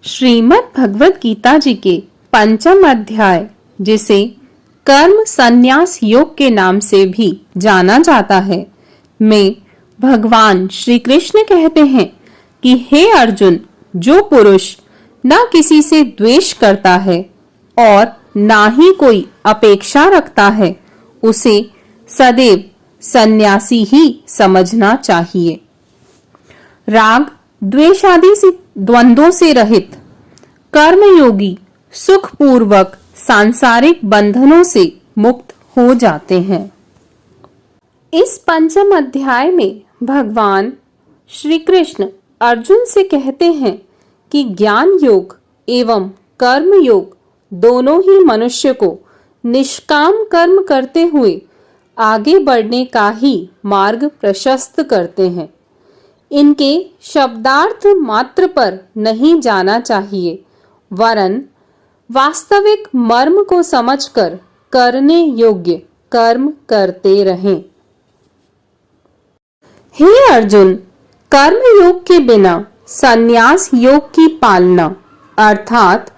श्रीमद् भगवत गीता जी के पंचम अध्याय, जिसे कर्म संन्यास योग के नाम से भी जाना जाता है, में भगवान श्री कृष्ण कहते हैं कि हे अर्जुन, जो पुरुष न किसी से द्वेष करता है और ना ही कोई अपेक्षा रखता है, उसे सदैव सन्यासी ही समझना चाहिए। राग द्वेष आदि से द्वंद्वों से रहित कर्मयोगी सुखपूर्वक सांसारिक बंधनों से मुक्त हो जाते हैं। इस पंचम अध्याय में भगवान श्री कृष्ण अर्जुन से कहते हैं कि ज्ञान योग एवं कर्म योग दोनों ही मनुष्य को निष्काम कर्म करते हुए आगे बढ़ने का ही मार्ग प्रशस्त करते हैं। इनके शब्दार्थ मात्र पर नहीं जाना चाहिए, वरन वास्तविक मर्म को समझकर करने योग्य कर्म करते रहें। हे अर्जुन, कर्म योग के बिना संन्यास योग की पालना अर्थात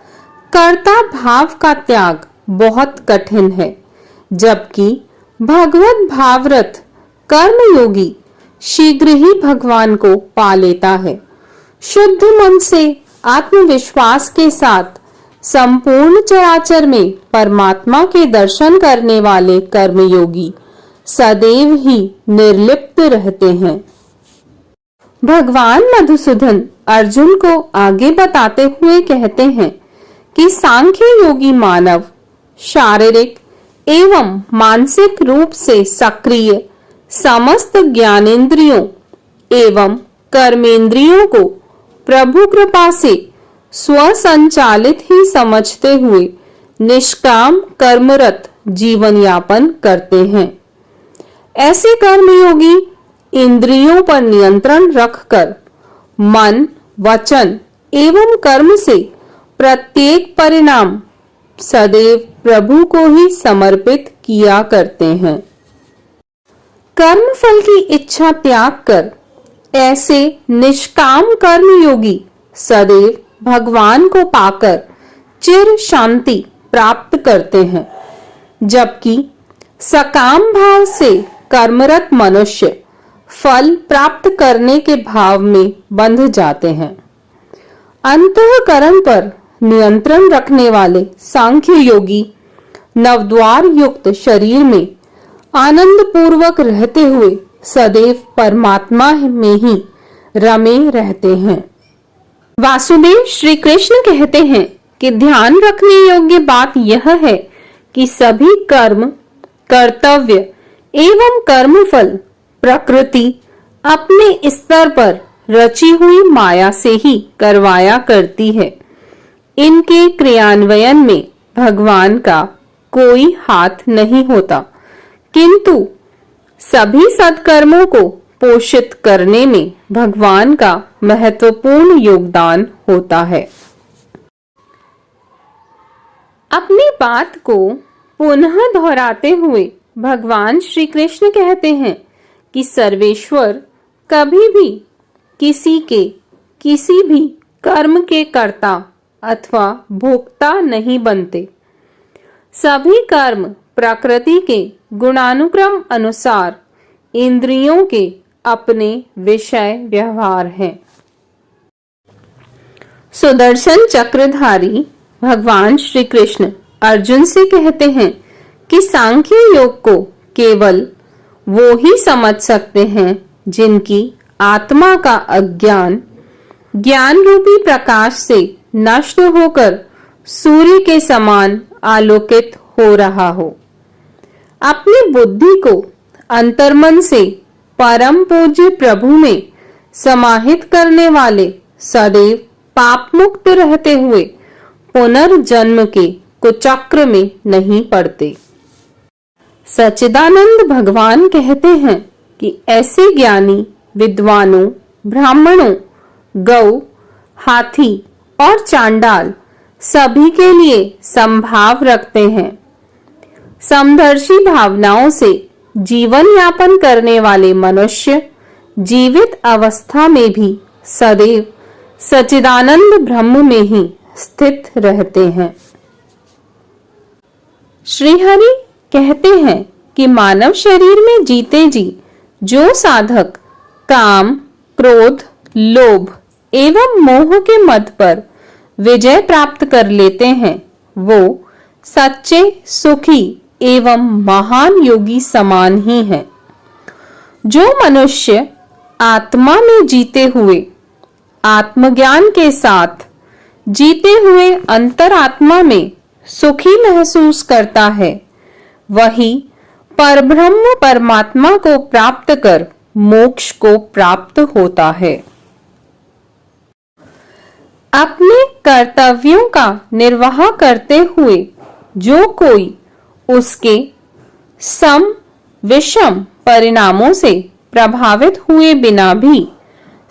कर्ता भाव का त्याग बहुत कठिन है, जबकि भगवत भावरत कर्मयोगी शीघ्र ही भगवान को पा लेता है। शुद्ध मन से आत्मविश्वास के साथ संपूर्ण चराचर में परमात्मा के दर्शन करने वाले कर्मयोगी सदैव ही निर्लिप्त रहते हैं। भगवान मधुसूदन अर्जुन को आगे बताते हुए कहते हैं कि सांख्य योगी मानव शारीरिक एवं मानसिक रूप से सक्रिय समस्त ज्ञानेंद्रियों एवं कर्मेंद्रियों को प्रभु कृपा से स्वसंचालित ही समझते हुए निष्काम कर्मरत जीवन यापन करते हैं। ऐसे कर्मयोगी इंद्रियों पर नियंत्रण रखकर मन, वचन एवं कर्म से प्रत्येक परिणाम सदैव प्रभु को ही समर्पित किया करते हैं। कर्म फल की इच्छा त्याग कर ऐसे निष्काम कर्मयोगी सदैव भगवान को पाकर चिर शांति प्राप्त करते हैं, जबकि सकाम भाव से कर्मरत मनुष्य फल प्राप्त करने के भाव में बंध जाते हैं। अंतःकरण पर नियंत्रण रखने वाले सांख्य योगी नवद्वार युक्त शरीर में आनंद पूर्वक रहते हुए सदैव परमात्मा में ही रमे रहते हैं। वासुदेव श्री कृष्ण कहते हैं कि ध्यान रखने योग्य बात यह है कि सभी कर्म, कर्तव्य एवं कर्मफल प्रकृति अपने स्तर पर रची हुई माया से ही करवाया करती है। इनके क्रियान्वयन में भगवान का कोई हाथ नहीं होता, किंतु सभी सत्कर्मों को पोषित करने में भगवान का महत्वपूर्ण योगदान होता है। अपनी बात को पुनः दोहराते हुए भगवान श्री कृष्ण कहते हैं कि सर्वेश्वर कभी भी किसी के किसी भी कर्म के कर्ता अथवा भोक्ता नहीं बनते। सभी कर्म प्रकृति के गुणानुक्रम अनुसार इंद्रियों के अपने विषय व्यवहार हैं। सुदर्शन चक्रधारी भगवान श्री कृष्ण अर्जुन से कहते हैं कि सांख्य योग को केवल वो ही समझ सकते हैं जिनकी आत्मा का अज्ञान ज्ञान रूपी प्रकाश से नष्ट होकर सूर्य के समान आलोकित हो रहा हो। अपनी बुद्धि को अंतर्मन से परम पूज्य प्रभु में समाहित करने वाले सदैव पाप मुक्त रहते हुए पुनर्जन्म के कुचक्र में नहीं पड़ते। सच्चिदानंद भगवान कहते हैं कि ऐसे ज्ञानी विद्वानों, ब्राह्मणों, गौ, हाथी और चांडाल सभी के लिए संभाव रखते हैं। समदर्शी भावनाओं से जीवन यापन करने वाले मनुष्य जीवित अवस्था में भी सदैव सच्चिदानंद ब्रह्म में ही स्थित रहते हैं। श्री हरि कहते हैं कि मानव शरीर में जीते जी जो साधक काम, क्रोध, लोभ एवं मोह के मद पर विजय प्राप्त कर लेते हैं, वो सच्चे सुखी एवं महान योगी समान ही हैं। जो मनुष्य आत्मा में जीते हुए आत्मज्ञान के साथ जीते हुए अंतरात्मा में सुखी महसूस करता है, वही परब्रह्म परमात्मा को प्राप्त कर मोक्ष को प्राप्त होता है। अपने कर्तव्यों का निर्वाह करते हुए जो कोई उसके सम विषम परिणामों से प्रभावित हुए बिना भी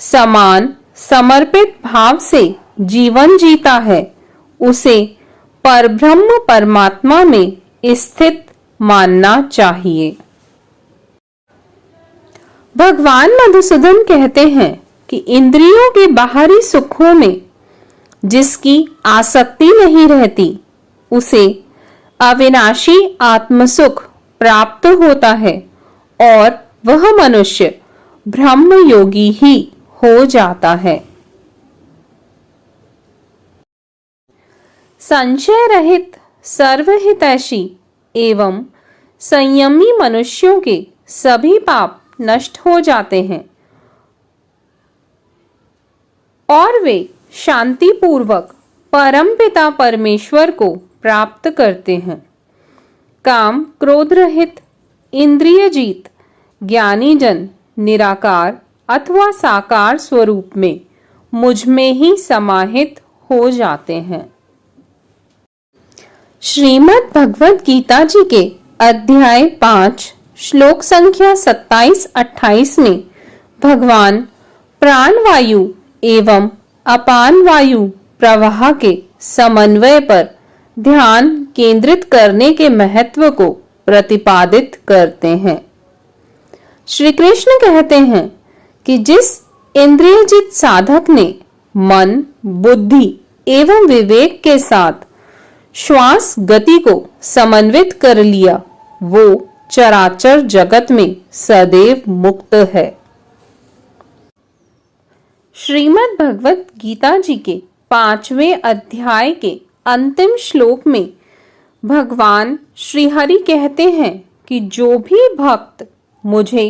समान समर्पित भाव से जीवन जीता है, उसे परब्रह्म परमात्मा में स्थित मानना चाहिए। भगवान मधुसूदन कहते हैं कि इंद्रियों के बाहरी सुखों में जिसकी आसक्ति नहीं रहती, उसे अविनाशी आत्मसुख प्राप्त होता है और वह मनुष्य ब्रह्म योगी ही हो जाता है। संशय रहित सर्वहितैषी एवं संयमी मनुष्यों के सभी पाप नष्ट हो जाते हैं और वे शांति पूर्वक परमपिता परमेश्वर को प्राप्त करते हैं। काम क्रोध रहित इंद्रिय जीत ज्ञानी जन निराकार अथवा साकार स्वरूप में मुझ में ही समाहित हो जाते हैं। श्रीमद् भगवद गीता जी के अध्याय 5 श्लोक संख्या 27-28 में भगवान प्राणवायु एवं अपान वायु प्रवाह के समन्वय पर ध्यान केंद्रित करने के महत्व को प्रतिपादित करते हैं। श्री कृष्ण कहते हैं कि जिस इंद्रियजित साधक ने मन, बुद्धि एवं विवेक के साथ श्वास गति को समन्वित कर लिया, वो चराचर जगत में सदैव मुक्त है। श्रीमद् भगवद गीता जी के 5वें अध्याय के अंतिम श्लोक में भगवान श्री हरि कहते हैं कि जो भी भक्त मुझे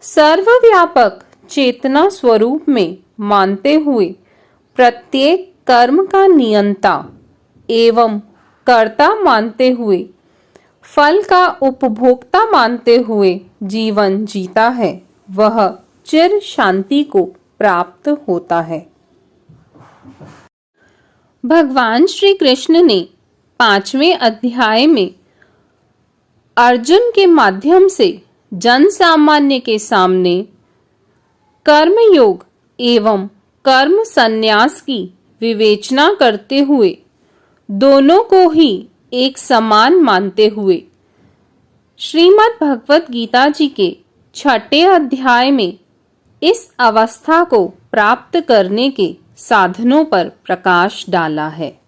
सर्वव्यापक चेतना स्वरूप में मानते हुए प्रत्येक कर्म का नियंता एवं कर्ता मानते हुए फल का उपभोक्ता मानते हुए जीवन जीता है, वह चिर शांति को प्राप्त होता है। भगवान श्री कृष्ण ने 5वें अध्याय में अर्जुन के माध्यम से जन सामान्य के सामने कर्म योग एवं कर्म संन्यास की विवेचना करते हुए दोनों को ही एक समान मानते हुए श्रीमद् भगवद गीता जी के 6ठे अध्याय में इस अवस्था को प्राप्त करने के साधनों पर प्रकाश डाला है।